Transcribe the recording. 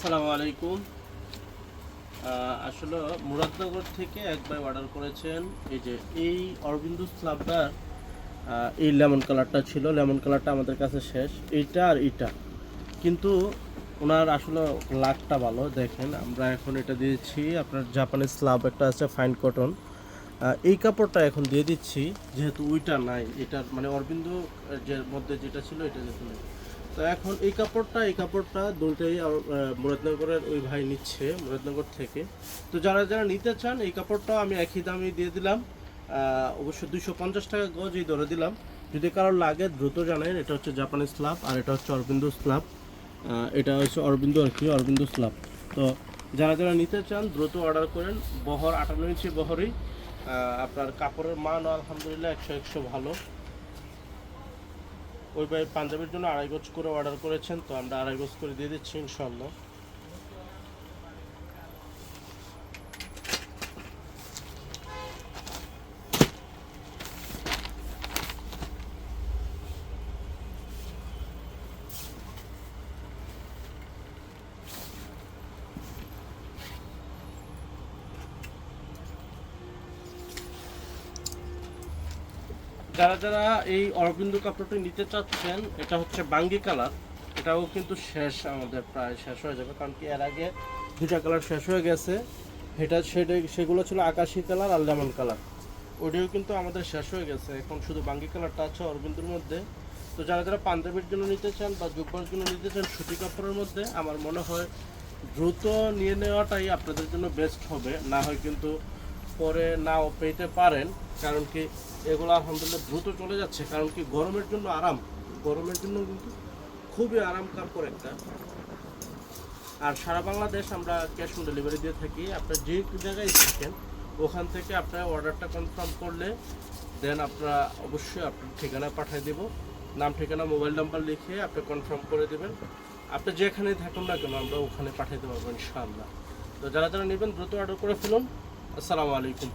আসসালামু আলাইকুম। আসলে মুরাদনগর থেকে এক ভাই অর্ডার করেছেন। এই যে এই অরবিন্দু স্ল্যাবটার এই লেমন কালারটা ছিল, লেমন কালারটা আমাদের কাছে শেষ, এইটা আর এইটা। কিন্তু ওনার আসলে লাকটা ভালো, দেখেন আমরা এখন এটা দিয়েছি আপনার জাপানি স্ল্যাব একটা আছে ফাইন কটন, এই কাপড়টা এখন দিয়ে দিচ্ছি, যেহেতু ওইটা নাই, এটার মানে অরবিন্দু যে মধ্যে যেটা ছিল এটা যেহেতু নেই। তো এখন এই কাপড়টা দুটোই মুরাদনগরের ওই ভাই নিচ্ছে মুরাদনগর থেকে। তো যারা যারা নিতে চান এই কাপড়টা আমি একই দামে দিয়ে দিলাম, অবশ্য 250 টাকা গজই ধরে দিলাম। যদি কারোর লাগে দ্রুত জানেন। এটা হচ্ছে জাপানি স্ল্যাব আর এটা হচ্ছে অরবিন্দু স্ল্যাব। এটা হচ্ছে অরবিন্দু আর কি, অরবিন্দু স্ল্যাব। তো যারা যারা নিতে চান দ্রুত অর্ডার করেন। বহর 58 ইঞ্চি বহরই। আপনার কাপড়ের মান আলহামদুলিল্লাহ 100 ভালো। ওই ভাই পাঞ্জাবির জন্য 2.5 গজ করে অর্ডার করেছেন, তো আমরা 2.5 গজ করে দিয়ে দিচ্ছি ইনশাল্লাহ। যারা যারা এই অরবিন্দু কাপড়টি নিতে চাচ্ছেন, এটা হচ্ছে বাঙ্গি কালার। এটাও কিন্তু শেষ, আমাদের প্রায় শেষ হয়ে যাবে, কারণ কি এর আগে দুটা কালার শেষ হয়ে গেছে। সেগুলো ছিল আকাশি কালার আর লেমন কালার, ওটিও কিন্তু আমাদের শেষ হয়ে গেছে। এখন শুধু বাঙ্গি কালারটা আছে অরবিন্দুর মধ্যে। তো যারা যারা পাঞ্জাবির জন্য নিতে চান বা জুব্বার জন্য নিতে চান সুতি কাপড়ের মধ্যে, আমার মনে হয় দ্রুত নিয়ে নেওয়াটাই আপনাদের জন্য বেস্ট হবে। না হয় কিন্তু পরে নাও পেতে পারেন, কারণ কি এগুলো আলহামদুলিল্লাহ দ্রুত চলে যাচ্ছে। কারণ কি গরমের জন্য আরাম, গরমের জন্য কিন্তু খুবই আরাম কাপড় একটা। আর সারা বাংলাদেশ আমরা ক্যাশ অন ডেলিভারি দিয়ে থাকি। আপনার যে জায়গায় থাকেন ওখান থেকে আপনার অর্ডারটা কনফার্ম করলে দেন আপনারা অবশ্যই আপনার ঠিকানায় পাঠিয়ে দেব। নাম ঠিকানা মোবাইল নাম্বার লিখে আপনি কনফার্ম করে দেবেন। আপনি যেখানেই থাকুন না কেন আমরা ওখানে পাঠিয়ে দেবো ইনশাআল্লাহ। তো যারা যারা নেবেন দ্রুত অর্ডার করে ফেলুন। আসসালামু আলাইকুম।